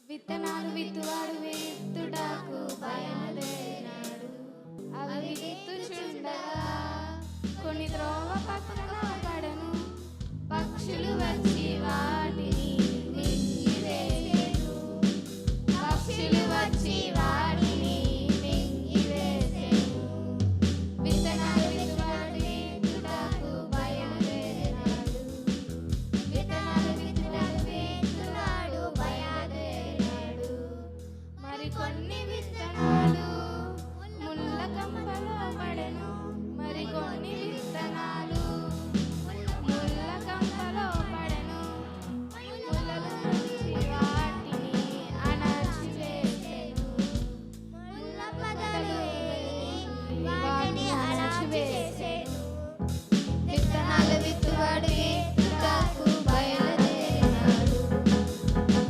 విత్తనాలు విత్తువాడు విత్తుటకు బయలుదేరినాడు. అవి విత్తుచుండగా కొన్ని త్రోవ పక్కన పడెను. పక్షులు వచ్చి వాటిని మింగివేసెను. పక్షులు వచ్చి వాటిని మింగివేసెను. విత్తనాలు విత్తువాడు విత్తుటకు బయలుదేరినాడు. విత్తనాలు విత్తువాడు విత్తువాడు బయలుదేరినాడు. మరికొన్ని విత్తనాలు ముళ్ళ కంపలో పడెను. మరికొన్ని విత్తనాలు ముళ్ళ కంపలో పడెను. ముళ్ళలు వచ్చి వాటిని అణచివేసెను. ముళ్ళ పొదలు వాటిని అణచివేసెను. విత్తనాలు విత్తువాడు విత్తుటకు బయలుదేరినాడు.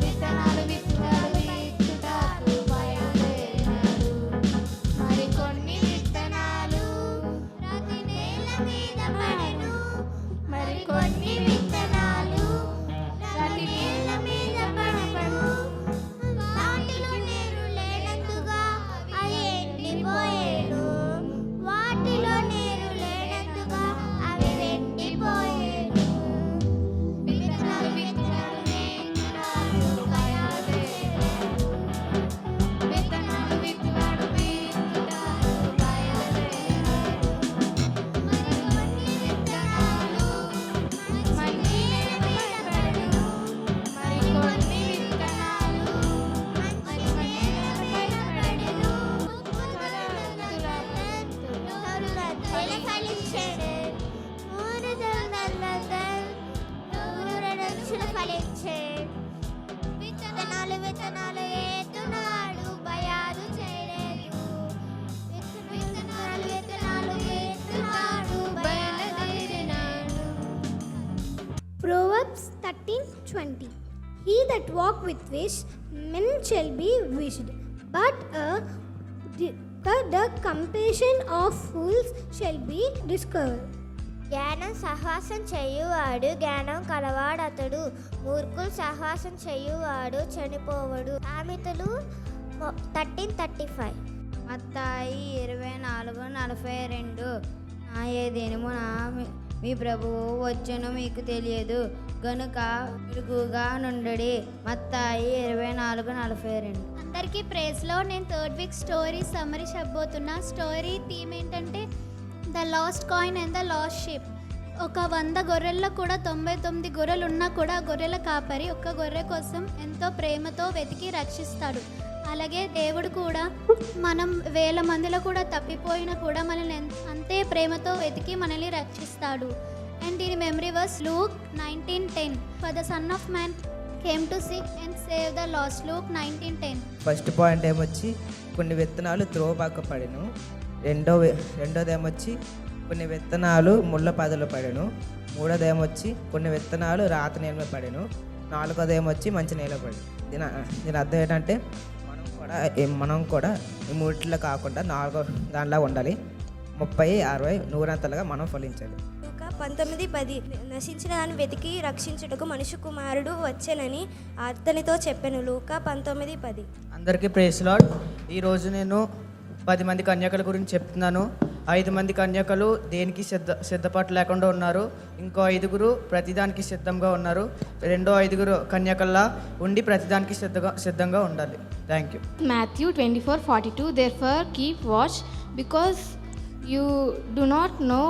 విత్తనాలు విత్తువాడు విత్తుటకు బయలుదేరినాడు. మరికొన్ని విత్తనాలు రాతి నేల మీద పడెను. మరికొన్ని విత్తనాలు రాతి నేల మీద పడెను. వాటిలో నీరు లేనందుగా అవి ఎండిపోయేను. వాటిలో నీరు లేనందుగా అవి ఎండిపోయేను. విత్తనాలు విత్తువాడు విత్తుటకు బయలుదేరాడు. విత్తనాలు విత్తువాడు విత్తుటకు బయలుదేరాడు. మరికొన్ని విత్తనాలు మంచి నేల మీద పడెను. మరికొన్ని విత్తనాలు మంచి నేలపై పడెను. త్వరగా ఫలించెను. 300 ఫలించెను. విత్తనాలు విత్తనాలు వేస్తున్నాడు బయాదు చేయలేదు. విత్తనాలు విత్తనాలు వేస్తున్నాడు బయలుదేరినాడు. Proverbs 13:20. He that walk with wish, men shall be wished, but the compassion of fools shall be discovered. జ్ఞానం సహవాసం చేయువాడు జ్ఞానం కలవాడతడు. మూర్ఖులు సహవాసం చేయువాడు చనిపోవడు. సామెతలు 13:35. మత్తాయి 24:42. నా ఏ దినమున మీ ప్రభువు వచ్చును మీకు తెలియదు గనుక మెలుగుగా నుండుడి. మత్తాయి 24:42. అందరికీ ప్రేజ్లో. నేను థర్డ్ వీక్ స్టోరీ సమ్మరీ చెప్పబోతున్నా. స్టోరీ థీమ్ ఏంటంటే the lost coin and the lost sheep. ఒక 100 గొర్రెల్లో కూడా 99 గొర్రెలు ఉన్నా కూడా గొర్రెల కాపరి ఒక్క గొర్రె కోసం ఎంతో ప్రేమతో వెతికి రక్షిస్తాడు. అలాగే దేవుడు కూడా మనం 1000 మందిలో కూడా తప్పిపోయినా కూడా మనల్ని అంతే ప్రేమతో వెతికి మనల్ని రక్షిస్తాడు. అండ్ దీని memory verse Luke 19:10. For the Son of Man came to seek and save the lost. Luke 19:10. First point ఏమొచ్చి కొన్ని విత్తనాలు త్రోవబాక పడెను. రెండోదేమొచ్చి కొన్ని విత్తనాలు ముళ్ళ పొదలు పడెను. మూడోదేమొచ్చి కొన్ని విత్తనాలు రాతి నేల మీద పడెను. నాలుగోదేమొచ్చి మంచి నేల పడి. దీని అర్థం ఏంటంటే మనం కూడా ఈ మూటిలో కాకుండా నాలుగో దానిలా ఉండాలి. 30, 60, 100 మనం ఫలించాలి. లూకా 19:10. నశించిన దాన్ని వెతికి రక్షించుటకు మనుష్య కుమారుడు వచ్చెనని అతనితో చెప్పెను. లూకా 19:10. అందరికీ ప్రైజ్ లార్డ్. ఈరోజు నేను 10 మంది కన్యకల గురించి చెప్తున్నాను. 5 మంది కన్యకలు దేనికి సిద్ధపాటు లేకుండా ఉన్నారు. ఇంకో 5గురు ప్రతిదానికి సిద్ధంగా ఉన్నారు. రెండో 5గురు కన్యకల్లా ఉండి ప్రతిదానికి సిద్ధంగా ఉండాలి. Thank you. Matthew 24:42. Therefore keep watch, because you do not know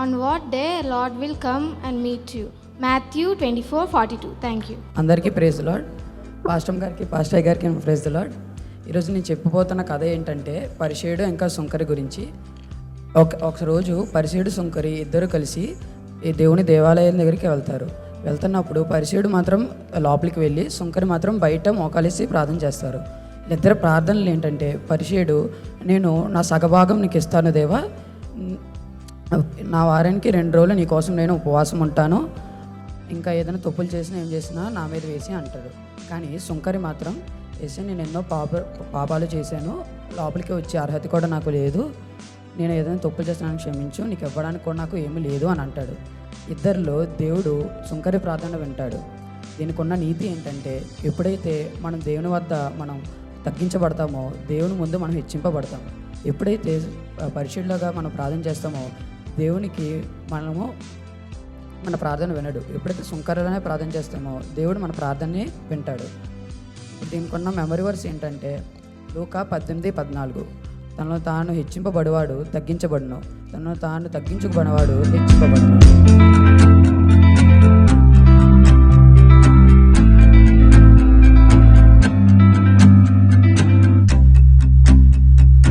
on what day Lord will come and meet you. Matthew 24:42. Thank you. అందరికీ ప్రైజ్ లార్డ్. పాస్టర్ గారికి ప్రైజ్ లార్డ్. ఈరోజు నేను చెప్పబోతున్న కథ ఏంటంటే పరిసేయుడు ఇంకా సుంకరి గురించి. ఒక రోజు పరిసేయుడు సుంకరి ఇద్దరు కలిసి ఈ దేవుని దేవాలయం దగ్గరికి వెళ్తున్నప్పుడు పరిసేయుడు మాత్రం లోపలికి వెళ్ళి సుంకరి మాత్రం బయట మోకాలేసి ప్రార్థన చేస్తారు. ఇద్దరు ప్రార్థనలు ఏంటంటే పరిసేయుడు, నేను నా సగభాగం నీకు ఇస్తాను దేవా, నా వారానికి 2 రోజులు నీ కోసం నేను ఉపవాసం ఉంటాను, ఇంకా ఏదైనా తప్పులు చేసినా ఏం చేసినా నా మీద వేసి అంటాడు. కానీ సుంకరి మాత్రం వేసి నేను ఎన్నో పాపాలు చేశాను, లోపలికి వచ్చే అర్హత కూడా నాకు లేదు, నేను ఏదైనా తప్పులు చేస్తున్నాను క్షమించు, నీకు ఇవ్వడానికి కూడా నాకు ఏమీ లేదు అని అంటాడు. ఇద్దరిలో దేవుడు సుంకరి ప్రార్థన వింటాడు. దీనికి ఉన్న నీతి ఏంటంటే ఎప్పుడైతే మనం దేవుని వద్ద మనం తగ్గించబడతామో దేవుని ముందు మనం హెచ్చింపబడతాం. ఎప్పుడైతే పరిశుద్ధులుగా మనం ప్రార్థన చేస్తామో దేవునికి మనము మన ప్రార్థన వినడు. ఎప్పుడైతే సుంకరగానే ప్రార్థన చేస్తామో దేవుడు మన ప్రార్థనని వింటాడు. దీనికి ఉన్న మెమరీ వర్స్ ఏంటంటే లూకా 18:14 తనను తాను హెచ్చింపబడివాడు తగ్గించబడును, తనను తాను తగ్గించుకుబడినవాడు హెచ్చింపబడును.